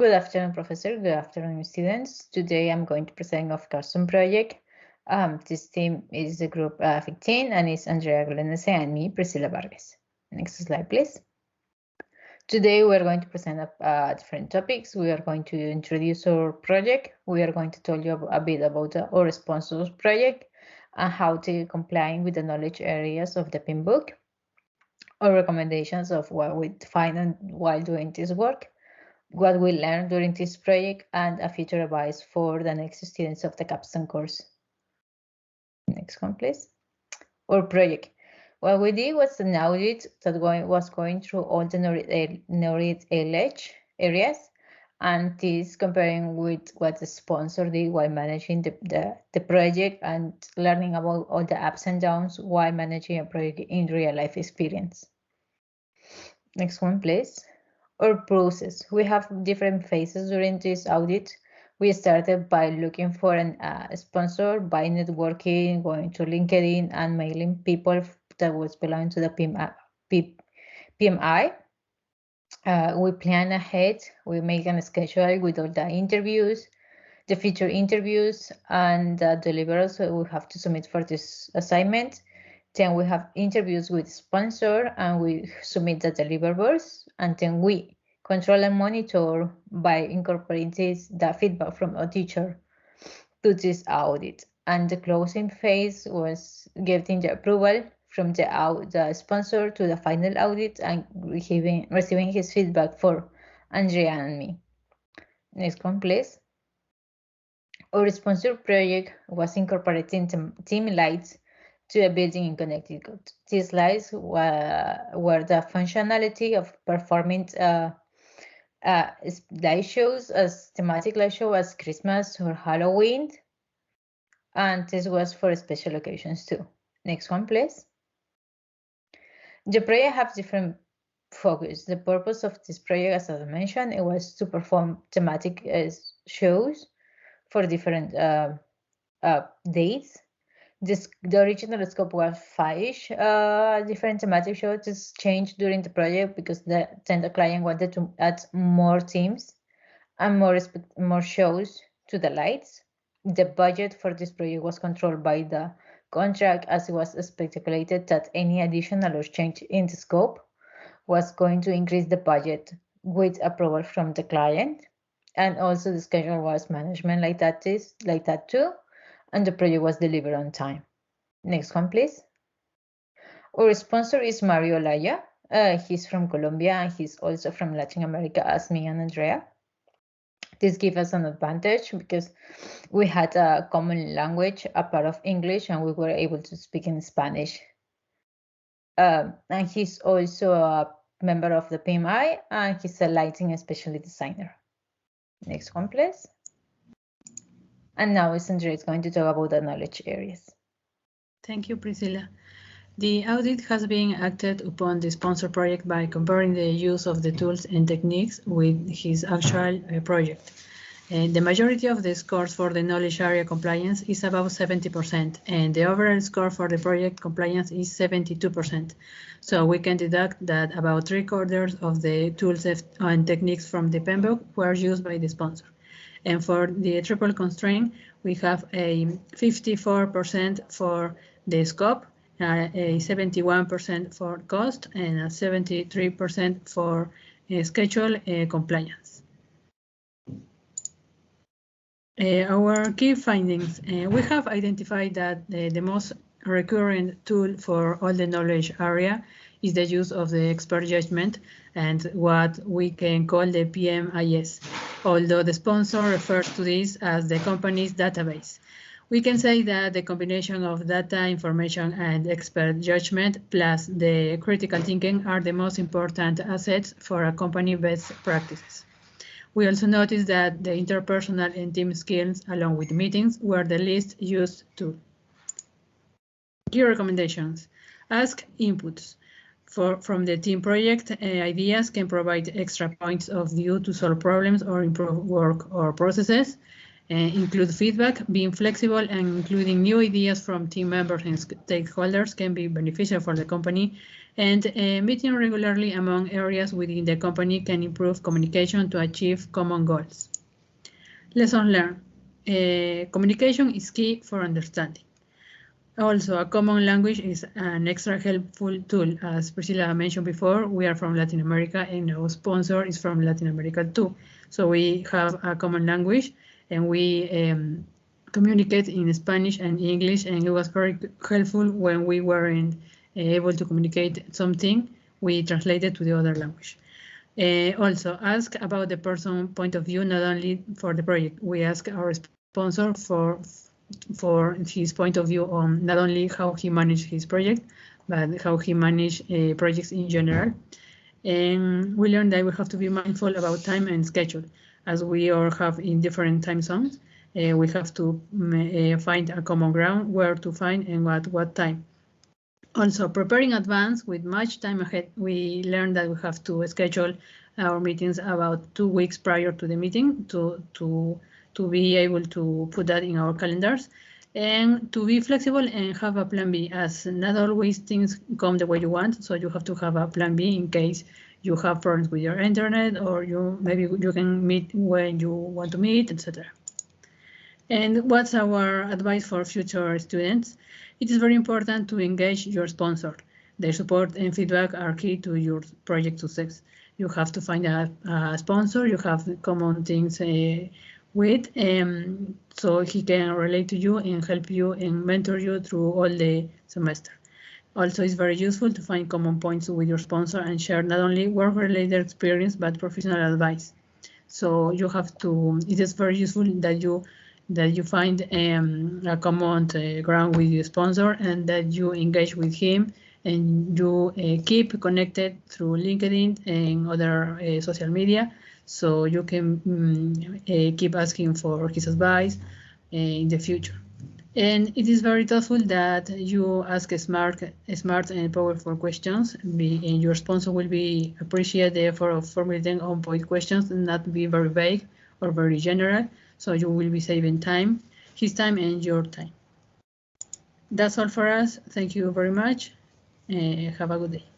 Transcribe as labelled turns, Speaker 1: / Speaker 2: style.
Speaker 1: Good afternoon, Professor. Good afternoon, students. Today I'm going to present of Capstone project. This team is the group 15 and it's Andrea Glenese and me, Priscilla Vargas. Next slide, please. Today we're going to present different topics. We are going to introduce our project. We are going to tell you a bit about our sponsors project and how to comply with the knowledge areas of the PIN book, our recommendations of what we find while doing this work, what we learned during this project, and a future advice for the next students of the Capstone course. Next one, please. Our project. What we did was an audit that was going through all the knowledge areas, and this comparing with what the sponsor did while managing the project and learning about all the ups and downs while managing a project in real life experience. Next one, please. Our process. We have different phases during this audit. We started by looking for a sponsor, by networking, going to LinkedIn and mailing people that was belonging to the PMI. We plan ahead. We make a schedule with all the interviews, the future interviews, and the deliverables we have to submit for this assignment. Then we have interviews with sponsor and we submit the deliverables, and then we control and monitor by incorporating the feedback from a teacher to this audit. And the closing phase was getting the approval from the sponsor to the final audit and receiving his feedback for Andrea and me. Next one, please. Our sponsor project was incorporating team lights to a building in Connecticut. These lights were the functionality of performing light shows, as thematic light show as Christmas or Halloween, and this was for special occasions too. Next one, please. The project has different focus. The purpose of this project, as I mentioned, it was to perform thematic shows for different dates. The original scope was 5 different thematic shows. This changed during the project because then the client wanted to add more teams and more shows to the lights. The budget for this project was controlled by the contract, as it was speculated that any additional or change in the scope was going to increase the budget with approval from the client. And also the schedule was management like that too. And the project was delivered on time. Next one, please. Our sponsor is Mario Laya. He's from Colombia and he's also from Latin America, as me and Andrea. This gives us an advantage because we had a common language, a part of English, and we were able to speak in Spanish. And he's also a member of the PMI and he's a lighting specialty designer. Next one, please. And now Andrea is going to talk about the knowledge areas.
Speaker 2: Thank you, Priscilla. The audit has been acted upon the sponsor project by comparing the use of the tools and techniques with his actual project. The majority of the scores for the knowledge area compliance is about 70%, and the overall score for the project compliance is 72%. So we can deduct that about 3/4 of the tools and techniques from the PEN book were used by the sponsor. And for the triple constraint, we have a 54% for the scope, a 71% for cost, and a 73% for schedule compliance. Our key findings. We have identified that the most recurrent tool for all the knowledge area is the use of the expert judgment and what we can call the PMIS, although the sponsor refers to this as the company's database. We can say that the combination of data, information, and expert judgment plus the critical thinking are the most important assets for a company best practices. We also noticed that the interpersonal and team skills, along with meetings, were the least used tool. Key recommendations. Ask inputs. From the team project, ideas can provide extra points of view to solve problems or improve work or processes. include feedback. Being flexible and including new ideas from team members and stakeholders can be beneficial for the company. And meeting regularly among areas within the company can improve communication to achieve common goals. Lesson learned. Communication is key for understanding. Also, a common language is an extra helpful tool. As Priscilla mentioned before, we are from Latin America and our sponsor is from Latin America too. So we have a common language and we communicate in Spanish and English, and it was very helpful when we weren't able to communicate something, we translated to the other language. Also, ask about the person's point of view, not only for the project. We ask our sponsor for his point of view on not only how he managed his project, but how he managed projects in general. And we learned that we have to be mindful about time and schedule. As we all have in different time zones, we have to find a common ground where to find and at what time. Also, preparing advance with much time ahead, we learned that we have to schedule our meetings about 2 weeks prior to the meeting to be able to put that in our calendars, and to be flexible and have a plan B, as not always things come the way you want. So you have to have a plan B in case you have problems with your internet, or maybe you can meet when you want to meet, etc. And what's our advice for future students? It is very important to engage your sponsor. Their support and feedback are key to your project success. You have to find a sponsor you have common things with, so he can relate to you and help you and mentor you through all the semester. Also, it's very useful to find common points with your sponsor and share not only work-related experience, but professional advice. So you have to, it is very useful that you find a common ground with your sponsor, and that you engage with him, and you keep connected through LinkedIn and other social media, so you can keep asking for his advice in the future. And it is very thoughtful that you ask smart and powerful questions, and your sponsor will appreciate the effort of formulating on-point questions and not be very vague or very general. So you will be saving time, his time and your time. That's all for us. Thank you very much. Have a good day.